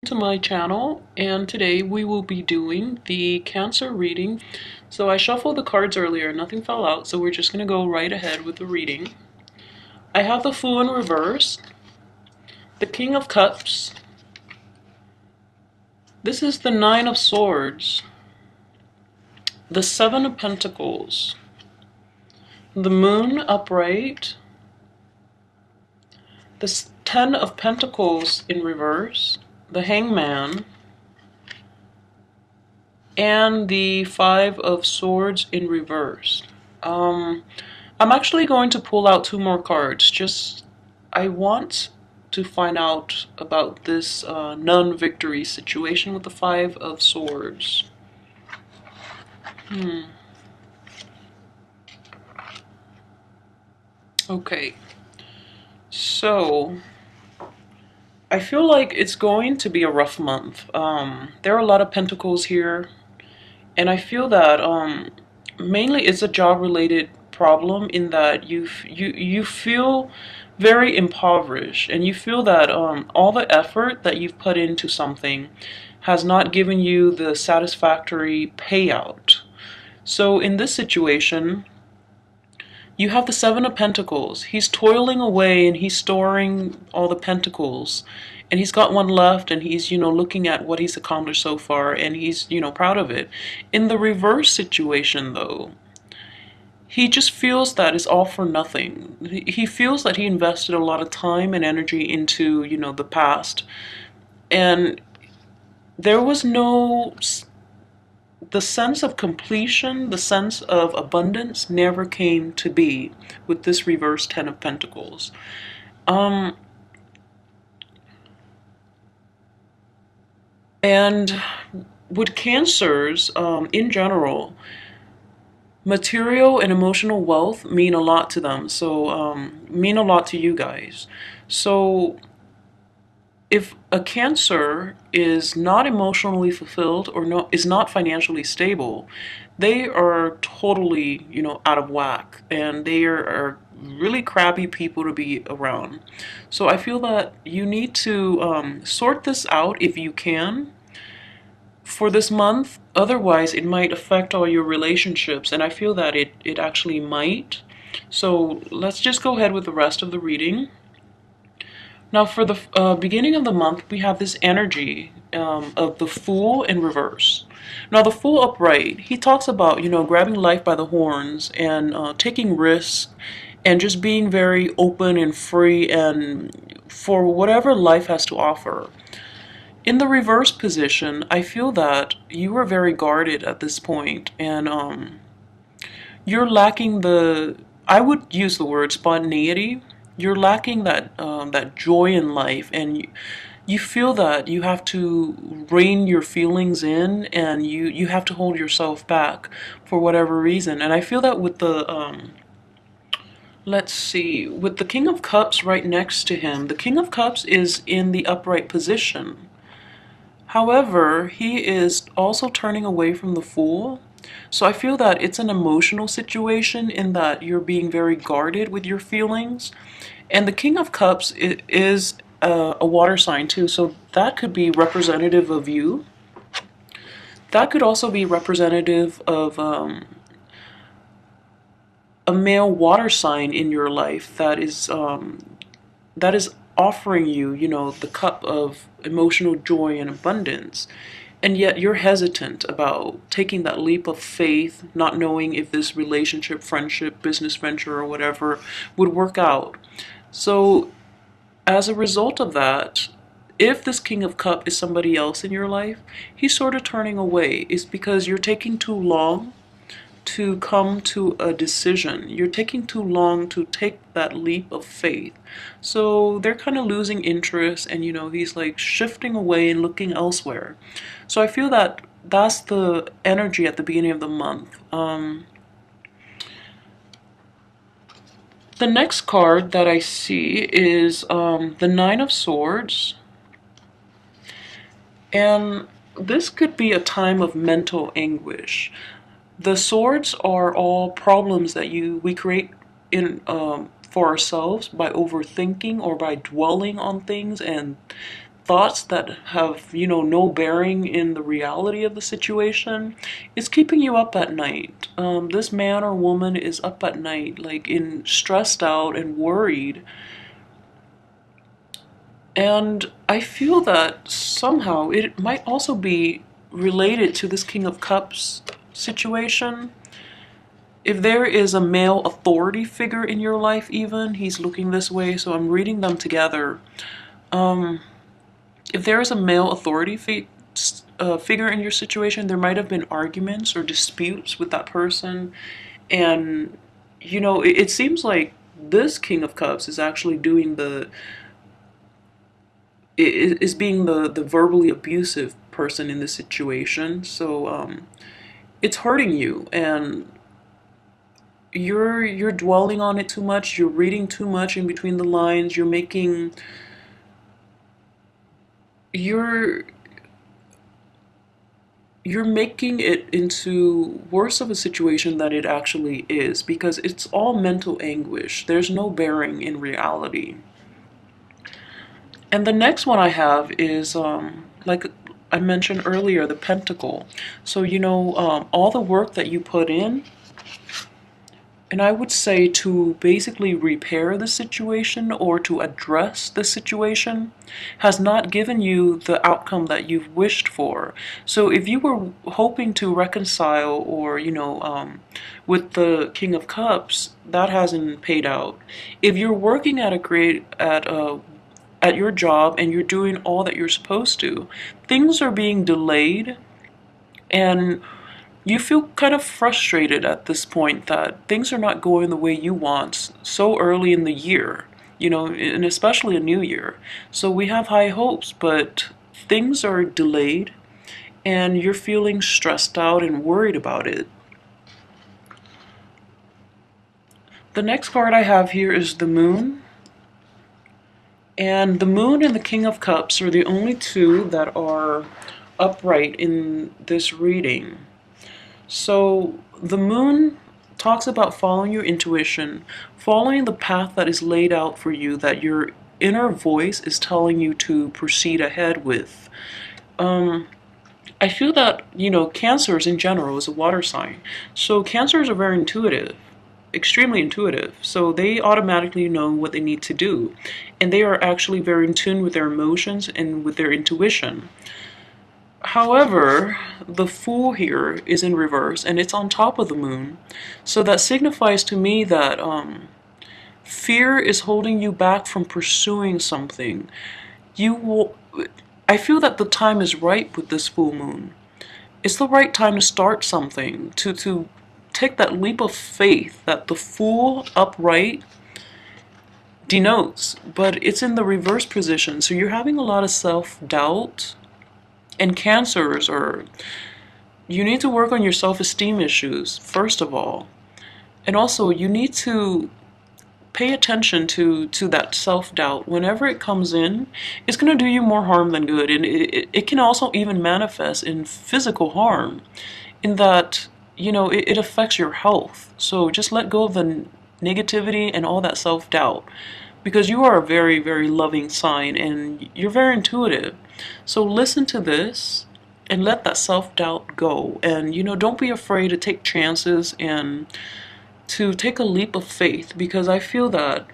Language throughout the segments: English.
To my channel, and today we will be doing the Cancer reading. So I shuffled the cards earlier, nothing fell out, so we're just going to go right ahead with the reading. I have the Fool in reverse, the King of Cups, this is the Nine of Swords, the Seven of Pentacles, the Moon upright, the Ten of Pentacles in reverse, the Hangman, and the Five of Swords in reverse. I'm actually going to pull out two more cards. I want to find out about this non-victory situation with the Five of Swords. Okay, so I feel like it's going to be a rough month. There are a lot of pentacles here, and I feel that mainly it's a job-related problem in that you feel very impoverished, and you feel that all the effort that you've put into something has not given you the satisfactory payout. So in this situation, you have the Seven of Pentacles. He's toiling away and he's storing all the pentacles. And he's got one left, and he's, looking at what he's accomplished so far, and he's, proud of it. In the reverse situation, though, he just feels that it's all for nothing. He feels that he invested a lot of time and energy into, the past. And there was no, the sense of completion, the sense of abundance never came to be with this reverse Ten of Pentacles. And with Cancers, in general, material and emotional wealth mean a lot to them. So, mean a lot to you guys. So, if a Cancer is not emotionally fulfilled or is not financially stable, they are totally, out of whack, and they are really crappy people to be around. So I feel that you need to sort this out if you can for this month. Otherwise, it might affect all your relationships, and I feel that it actually might. So let's just go ahead with the rest of the reading. Now, for the beginning of the month, we have this energy of the Fool in reverse. Now, the Fool upright, he talks about, grabbing life by the horns and taking risks and just being very open and free and for whatever life has to offer. In the reverse position, I feel that you are very guarded at this point, and you're lacking I would use the word spontaneity. You're lacking that joy in life, and you feel that you have to rein your feelings in, and you have to hold yourself back for whatever reason. And I feel that with the let's see, with the King of Cups right next to him, the King of Cups is in the upright position. However, he is also turning away from the Fool. So I feel that it's an emotional situation in that you're being very guarded with your feelings. And the King of Cups is a water sign too, so that could be representative of you. That could also be representative of a male water sign in your life that is offering you, the cup of emotional joy and abundance. And yet you're hesitant about taking that leap of faith, not knowing if this relationship, friendship, business venture, or whatever would work out. So as a result of that, if this King of Cups is somebody else in your life, he's sort of turning away. It's because you're taking too long to come to a decision. You're taking too long to take that leap of faith. So they're kind of losing interest, and he's like shifting away and looking elsewhere. So I feel that that's the energy at the beginning of the month. The next card that I see is the Nine of Swords. And this could be a time of mental anguish. The swords are all problems that we create in for ourselves by overthinking or by dwelling on things and thoughts that have, no bearing in the reality of the situation, is keeping you up at night. This man or woman is up at night, like in stressed out and worried. And I feel that somehow it might also be related to this King of Cups situation. If there is a male authority figure in your life, even, he's looking this way, so I'm reading them together. If there is a male authority figure in your situation, there might have been arguments or disputes with that person. And, it seems like this King of Cups is actually doing is being the verbally abusive person in this situation. So it's hurting you, and you're dwelling on it too much. You're reading too much in between the lines. You're you're making it into worse of a situation than it actually is, because it's all mental anguish. There's no bearing in reality. And the next one I have is, like I mentioned earlier, the pentacle. So, all the work that you put in, and I would say to basically repair the situation or to address the situation, has not given you the outcome that you've wished for. So if you were hoping to reconcile, or, with the King of Cups, that hasn't paid out. If you're working at your job and you're doing all that you're supposed to, things are being delayed, and you feel kind of frustrated at this point that things are not going the way you want so early in the year, and especially a new year. So we have high hopes, but things are delayed, and you're feeling stressed out and worried about it. The next card I have here is the Moon. And the Moon and the King of Cups are the only two that are upright in this reading. So the Moon talks about following your intuition, following the path that is laid out for you, that your inner voice is telling you to proceed ahead with. I feel that, Cancers in general is a water sign. So Cancers are very intuitive, extremely intuitive. So they automatically know what they need to do. And they are actually very in tune with their emotions and with their intuition. However, the Fool here is in reverse, and it's on top of the Moon. So that signifies to me that fear is holding you back from pursuing something. I feel that the time is right with this full moon. It's the right time to start something, to take that leap of faith that the Fool upright denotes, but it's in the reverse position. So you're having a lot of self-doubt. And Cancers you need to work on your self-esteem issues, first of all. And also, you need to pay attention to that self-doubt. Whenever it comes in, it's going to do you more harm than good. And it can also even manifest in physical harm, in that, it affects your health. So just let go of the negativity and all that self-doubt, because you are a very, very loving sign, and you're very intuitive. So listen to this and let that self-doubt go. And, don't be afraid to take chances and to take a leap of faith, because I feel that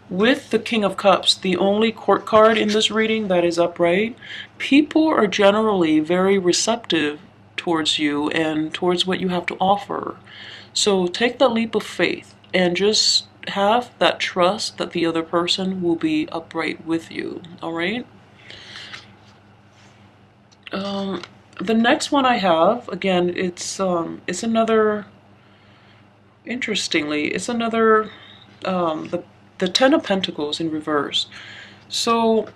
with the King of Cups, the only court card in this reading that is upright, people are generally very receptive towards you and towards what you have to offer. So take that leap of faith and just have that trust that the other person will be upright with you. All right? The next one I have, again, it's another, interestingly, it's another, the Ten of Pentacles in reverse. So,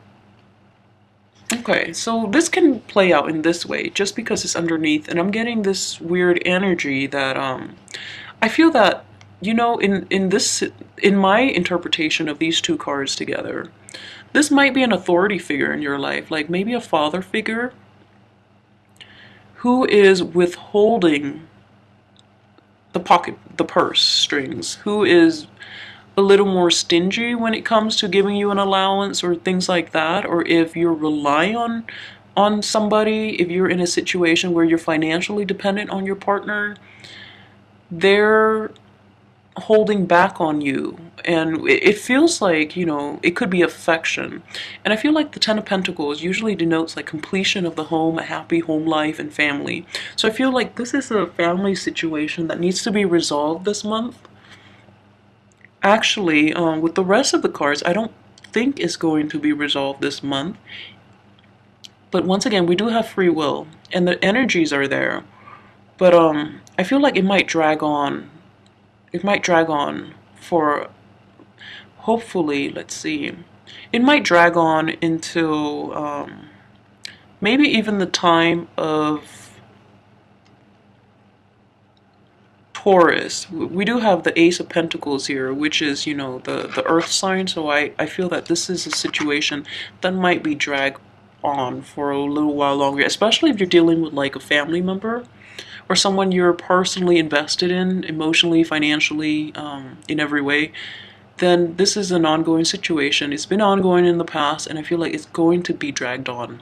okay, so this can play out in this way, just because it's underneath, and I'm getting this weird energy that, I feel that, in my interpretation of these two cards together, this might be an authority figure in your life, like maybe a father figure who is withholding the purse strings, who is a little more stingy when it comes to giving you an allowance or things like that, or if you're relying on somebody, if you're in a situation where you're financially dependent on your partner, they're holding back on you. And it feels like, it could be affection. And I feel like the Ten of Pentacles usually denotes like completion of the home, a happy home life and family. So I feel like this is a family situation that needs to be resolved this month. Actually, with the rest of the cards, I don't think it's going to be resolved this month. But once again, we do have free will and the energies are there. But I feel like it might drag on. It might drag on for, hopefully, let's see. It might drag on into maybe even the time of Taurus. We do have the Ace of Pentacles here, which is, the earth sign. So I feel that this is a situation that might be dragged on for a little while longer, especially if you're dealing with like a family member or someone you're personally invested in, emotionally, financially, in every way. Then this is an ongoing situation. It's been ongoing in the past, and I feel like it's going to be dragged on.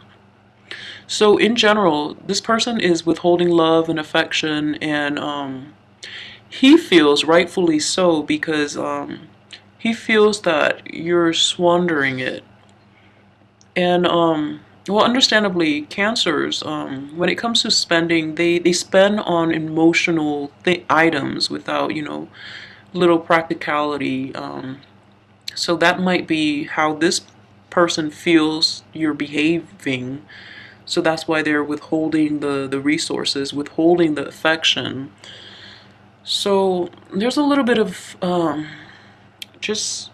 So in general, this person is withholding love and affection, and he feels rightfully so because he feels that you're squandering it. And well, understandably, Cancers, when it comes to spending, they spend on emotional items without, little practicality. So that might be how this person feels you're behaving. So that's why they're withholding the resources, withholding the affection. So there's a little bit of just,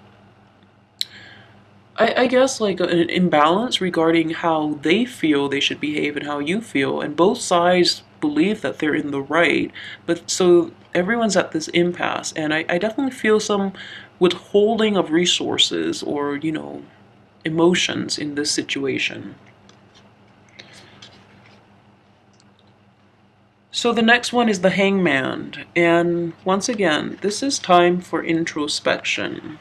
I guess, like an imbalance regarding how they feel they should behave and how you feel. And both sides believe that they're in the right. But so everyone's at this impasse. And I definitely feel some withholding of resources or, emotions in this situation. So the next one is the Hangman. And once again, this is time for introspection.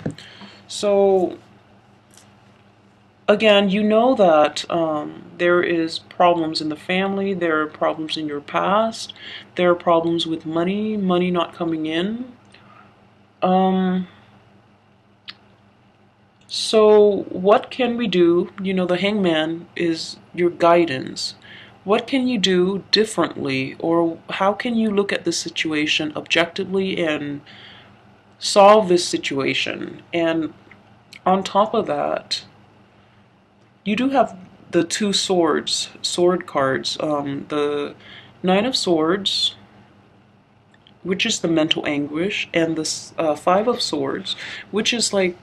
So again, you know that there is problems in the family, there are problems in your past, there are problems with money not coming in. So what can we do? The Hangman is your guidance. What can you do differently, or how can you look at this situation objectively and solve this situation? And on top of that, you do have the two sword cards. The Nine of Swords, which is the mental anguish, and the Five of Swords, which is like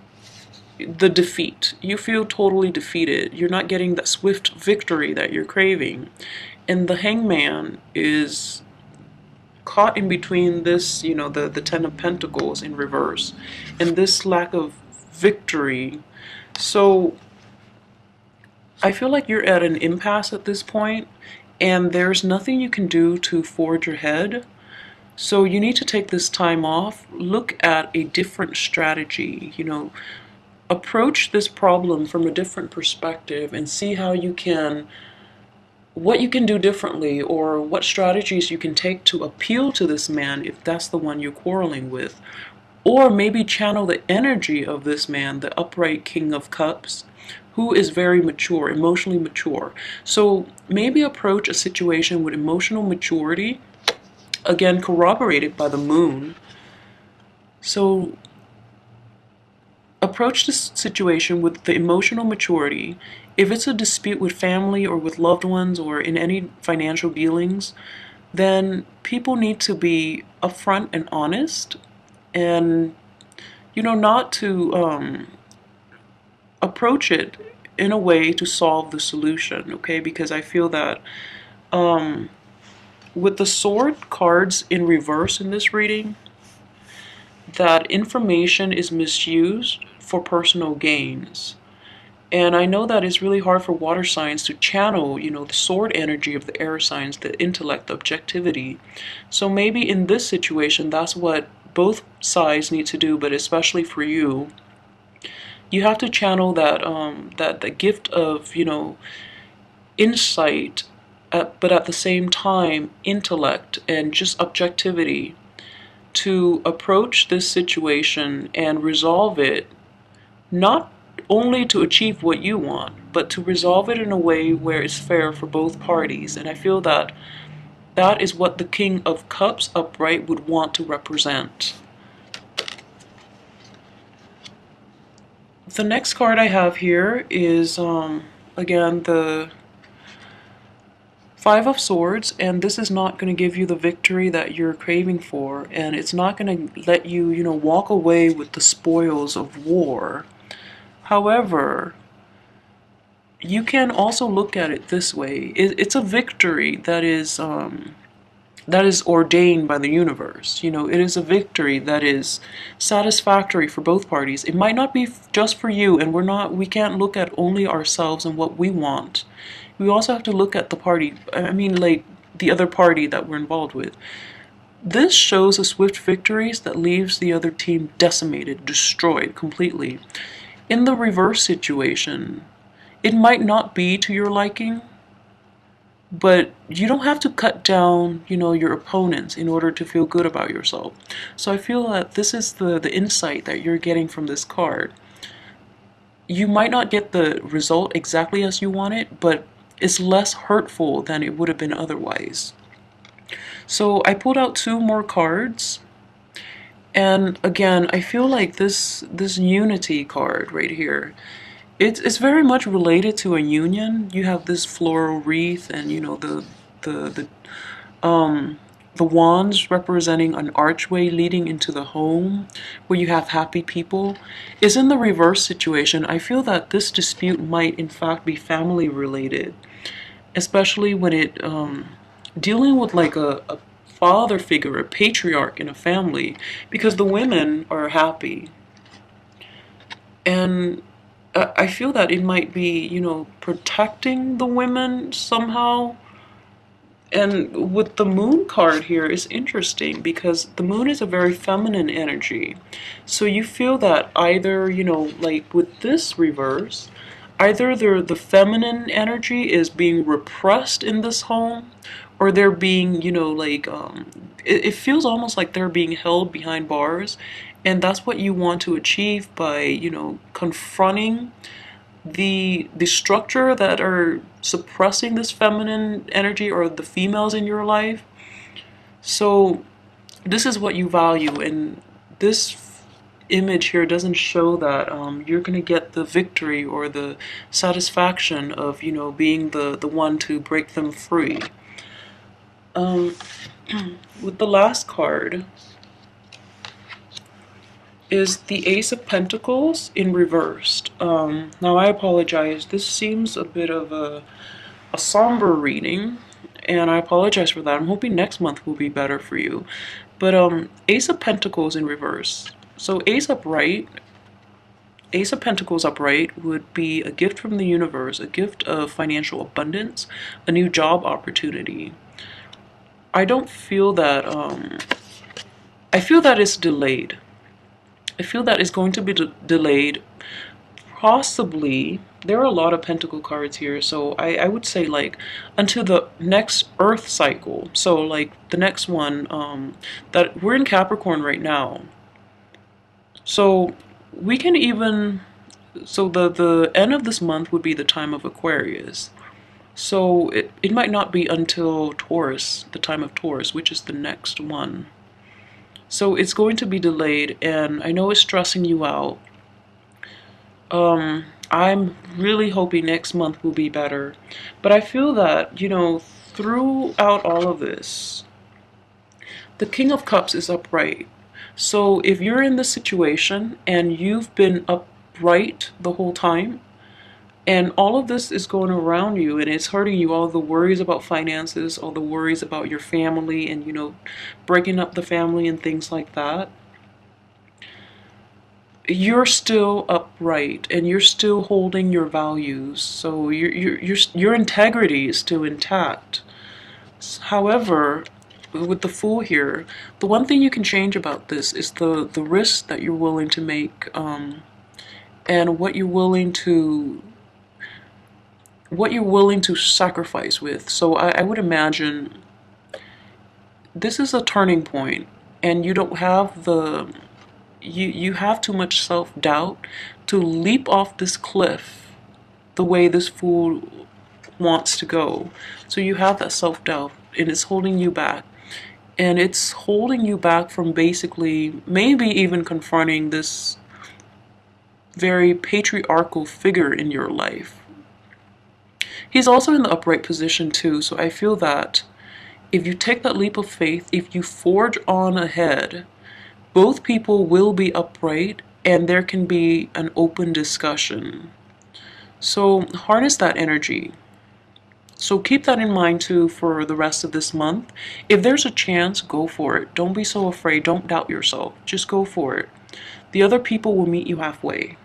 the defeat. You feel totally defeated. You're not getting that swift victory that you're craving. And the Hangman is caught in between this, the Ten of Pentacles in reverse, and this lack of victory. So I feel like you're at an impasse at this point, and there's nothing you can do to forge ahead. So you need to take this time off, look at a different strategy, approach this problem from a different perspective and see how what you can do differently, or what strategies you can take to appeal to this man if that's the one you're quarreling with. Or maybe channel the energy of this man, the upright King of Cups, who is very mature, emotionally mature. So maybe approach a situation with emotional maturity, again corroborated by the moon. So approach this situation with the emotional maturity. If it's a dispute with family or with loved ones or in any financial dealings, then people need to be upfront and honest, and not to approach it in a way to solve the solution, okay? Because I feel that with the sword cards in reverse in this reading, that information is misused for personal gains. And I know that it's really hard for water signs to channel, the sword energy of the air signs, the intellect, the objectivity. So maybe in this situation, that's what both sides need to do, but especially for you, you have to channel that the gift of, insight, but at the same time intellect and just objectivity to approach this situation and resolve it, not only to achieve what you want, but to resolve it in a way where it's fair for both parties. And I feel that that is what the King of Cups upright would want to represent. The next card I have here is, again, the Five of Swords, and this is not going to give you the victory that you're craving for, and it's not going to let you, walk away with the spoils of war. However, you can also look at it this way. It's a victory that is ordained by the universe. It is a victory that is satisfactory for both parties. It might not be just for you, and we can't look at only ourselves and what we want. We also have to look at the party, like the other party that we're involved with. This shows a swift victory that leaves the other team decimated, destroyed completely. In the reverse situation, it might not be to your liking, but you don't have to cut down, your opponents in order to feel good about yourself. So I feel that this is the insight that you're getting from this card. You might not get the result exactly as you want it, but it's less hurtful than it would have been otherwise. So I pulled out 2 more cards. And again, I feel like this unity card right here, it's very much related to a union. You have this floral wreath, and the wands representing an archway leading into the home where you have happy people. Is in the reverse situation. I feel that this dispute might in fact be family related, especially when it dealing with like a father figure, a patriarch in a family, because the women are happy. And I feel that it might be, protecting the women somehow. And with the moon card here, it's interesting because the moon is a very feminine energy. So you feel that either, like with this reverse, either the feminine energy is being repressed in this home, or they're being, it feels almost like they're being held behind bars. And that's what you want to achieve by, confronting the structure that are suppressing this feminine energy, or the females in your life. So this is what you value, and this image here doesn't show that you're going to get the victory or the satisfaction of, being the one to break them free. With the last card is the Ace of Pentacles in reversed. Now I apologize, this seems a bit of a somber reading, and I apologize for that. I'm hoping next month will be better for you. But Ace of Pentacles in reverse. So Ace of Pentacles upright would be a gift from the universe, a gift of financial abundance, a new job opportunity. I don't feel that, I feel that it's delayed. I feel that it's going to be delayed. Possibly, there are a lot of pentacle cards here, so I would say like until the next Earth cycle. So like the next one, that we're in Capricorn right now. So we can even, so the end of this month would be the time of Aquarius. So it might not be until Taurus, the time of Taurus, which is the next one. So it's going to be delayed, and I know it's stressing you out. I'm really hoping next month will be better. But I feel that, throughout all of this, the King of Cups is upright. So if you're in this situation and you've been upright the whole time, and all of this is going around you and it's hurting you, all the worries about finances, all the worries about your family and, breaking up the family and things like that, you're still upright and you're still holding your values. So your integrity is still intact. However, with the Fool here, the one thing you can change about this is the risk that you're willing to make, and what you're willing to sacrifice with. So I would imagine this is a turning point, and you don't have you have too much self-doubt to leap off this cliff the way this Fool wants to go. So you have that self-doubt, and it's holding you back. And it's holding you back from basically maybe even confronting this very patriarchal figure in your life. He's also in the upright position too, so I feel that if you take that leap of faith, if you forge on ahead, both people will be upright and there can be an open discussion. So harness that energy. So keep that in mind too for the rest of this month. If there's a chance, go for it. Don't be so afraid. Don't doubt yourself. Just go for it. The other people will meet you halfway.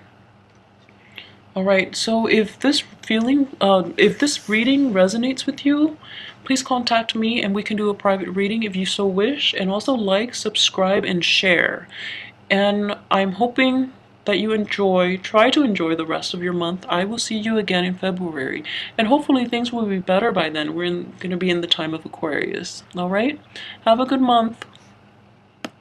All right, so if this reading resonates with you, please contact me and we can do a private reading if you so wish. And also like, subscribe, and share. And I'm hoping that you try to enjoy the rest of your month. I will see you again in February. And hopefully things will be better by then. We're going to be in the time of Aquarius. All right? Have a good month.